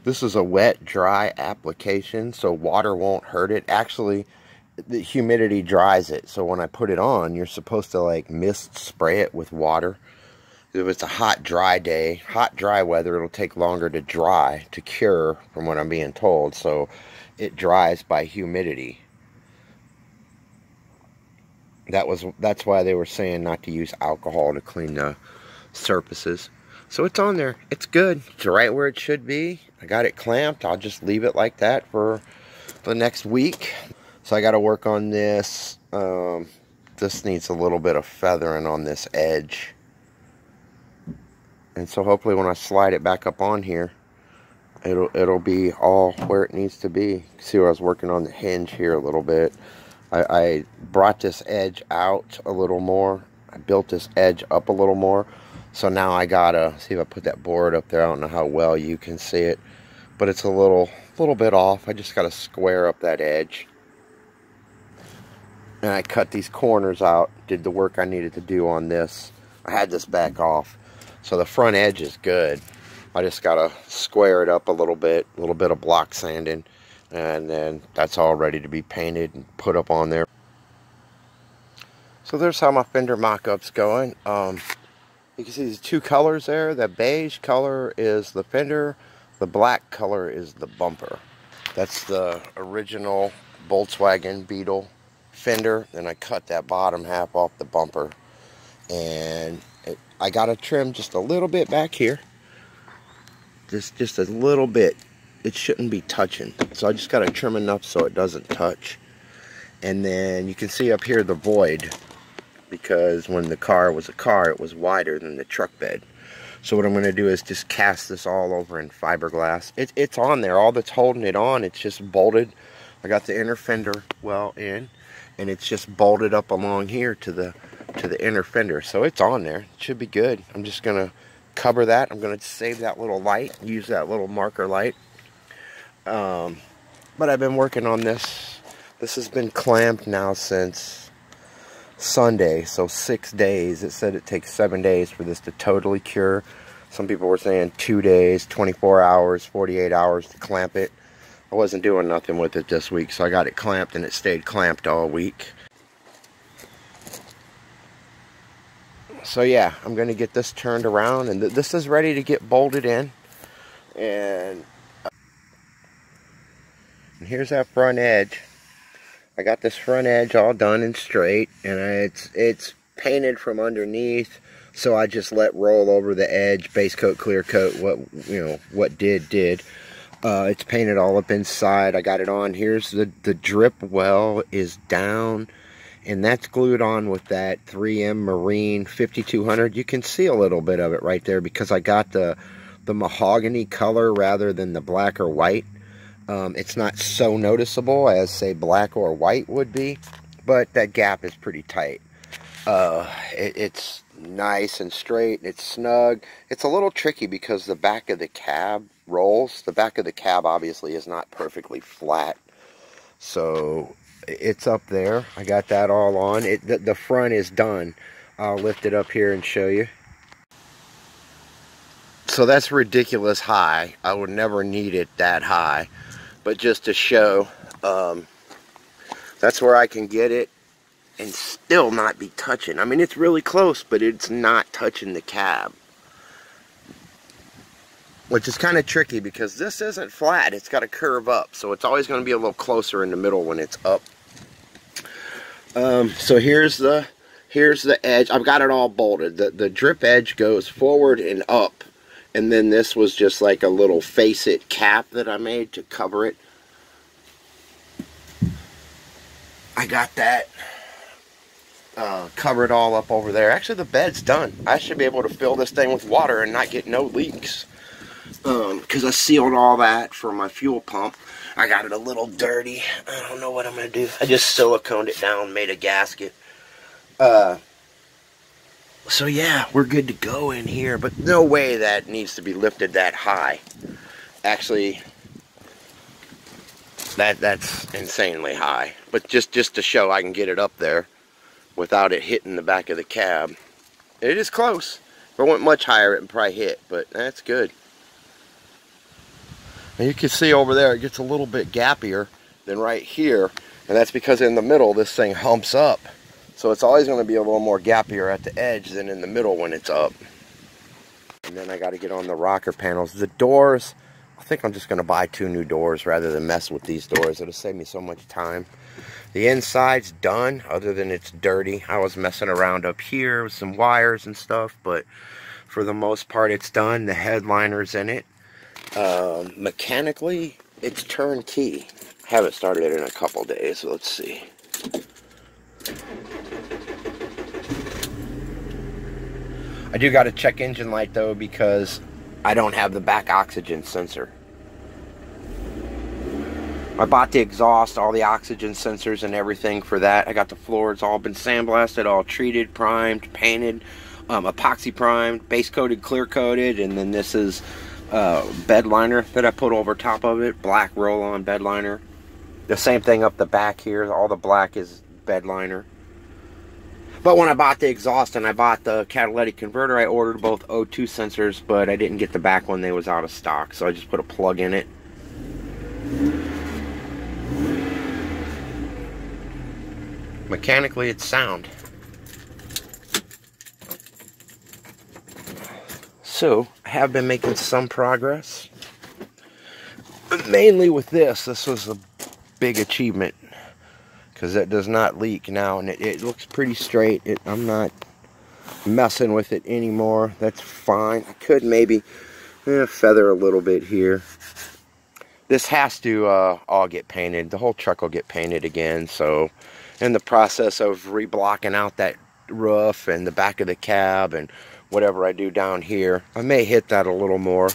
This is a wet, dry application, so water won't hurt it. Actually, the humidity dries it, so when I put it on, you're supposed to like mist spray it with water. If it's a hot, dry day, hot, dry weather, it'll take longer to dry, to cure, from what I'm being told. So it dries by humidity. That's why they were saying not to use alcohol to clean the surfaces. So it's on there. It's good. It's right where it should be. I got it clamped. I'll just leave it like that for the next week. So I got to work on this. This needs a little bit of feathering on this edge. And so hopefully when I slide it back up on here, it'll be all where it needs to be. See where I was working on the hinge here a little bit. I brought this edge out a little more. I built this edge up a little more. So now I gotta see if I put that board up there. I don't know how well you can see it, but it's a little bit off. I just gotta square up that edge. And I cut these corners out, did the work I needed to do on this. I had this back off. So the front edge is good. I just gotta square it up a little bit of block sanding, and then that's all ready to be painted and put up on there. So there's how my fender mock-up's going. You can see these two colors there. The beige color is the fender. The black color is the bumper. That's the original Volkswagen Beetle fender. Then I cut that bottom half off the bumper. And I got to trim just a little bit back here. Just a little bit. It shouldn't be touching. So I just got to trim enough so it doesn't touch. And then you can see up here the void, because when the car was a car, it was wider than the truck bed. So what I'm going to do is just cast this all over in fiberglass. It's on there. All that's holding it on, it's just bolted. I got the inner fender well in, and it's just bolted up along here to the inner fender. So it's on there. It should be good. I'm just going to cover that. I'm going to save that little light, use that little marker light. But I've been working on this. This has been clamped now since Sunday, so 6 days. It said it takes 7 days for this to totally cure. Some people were saying 2 days, 24 hours, 48 hours to clamp it. I wasn't doing nothing with it this week, so I got it clamped, and it stayed clamped all week. So yeah, I'm going to get this turned around, and this is ready to get bolted in. And here's that front edge. I got this front edge all done and straight, and it's painted from underneath, so I just let roll over the edge, base coat, clear coat, what did. It's painted all up inside. I got it on. Here's the drip well is down, and that's glued on with that 3M Marine 5200. You can see a little bit of it right there because I got the mahogany color rather than the black or white. It's not so noticeable as, say, black or white would be, but that gap is pretty tight. It's nice and straight. It's snug. It's a little tricky because the back of the cab rolls. The back of the cab obviously is not perfectly flat, so it's up there. I got that all on. The front is done. I'll lift it up here and show you. So that's ridiculous high. I would never need it that high. But just to show, that's where I can get it and still not be touching. I mean, it's really close, but it's not touching the cab. Which is kind of tricky because this isn't flat. It's got to curve up. So it's always going to be a little closer in the middle when it's up. So here's the edge. I've got it all bolted. The drip edge goes forward and up. And then this was just like a little face-it cap that I made to cover it. I got that covered all up over there. Actually, the bed's done. I should be able to fill this thing with water and not get no leaks. Because I sealed all that for my fuel pump. I got it a little dirty. I don't know what I'm going to do. I just siliconed it down, made a gasket. So yeah, we're good to go in here, but no way that needs to be lifted that high. Actually, that's insanely high. But just to show I can get it up there without it hitting the back of the cab. It is close. If I went much higher, it would probably hit, but that's good. And you can see over there, it gets a little bit gappier than right here. And that's because in the middle, this thing humps up. So it's always going to be a little more gappier at the edge than in the middle when it's up. And then I got to get on the rocker panels. The doors, I think I'm just going to buy 2 new doors rather than mess with these doors. It'll save me so much time. The inside's done, other than it's dirty. I was messing around up here with some wires and stuff, but for the most part it's done. The headliner's in it. Mechanically, it's turnkey. I haven't started it in a couple days, so let's see. I do got to check engine light though, because I don't have the back oxygen sensor. I bought the exhaust, all the oxygen sensors and everything for that. I got the floors all been sandblasted, all treated, primed, painted, epoxy primed, base coated, clear coated, and then this is bed liner that I put over top of it, black roll-on bed liner. The same thing up the back here, all the black is bed liner. But when I bought the exhaust and I bought the catalytic converter, I ordered both O2 sensors, but I didn't get the back one. They was out of stock, so I just put a plug in it. Mechanically, it's sound. So, I have been making some progress. Mainly with this was a big achievement, because it does not leak now, and it looks pretty straight. I'm not messing with it anymore. That's fine. I could maybe feather a little bit here. This has to all get painted. The whole truck will get painted again, so in the process of reblocking out that roof and the back of the cab and whatever I do down here, I may hit that a little more.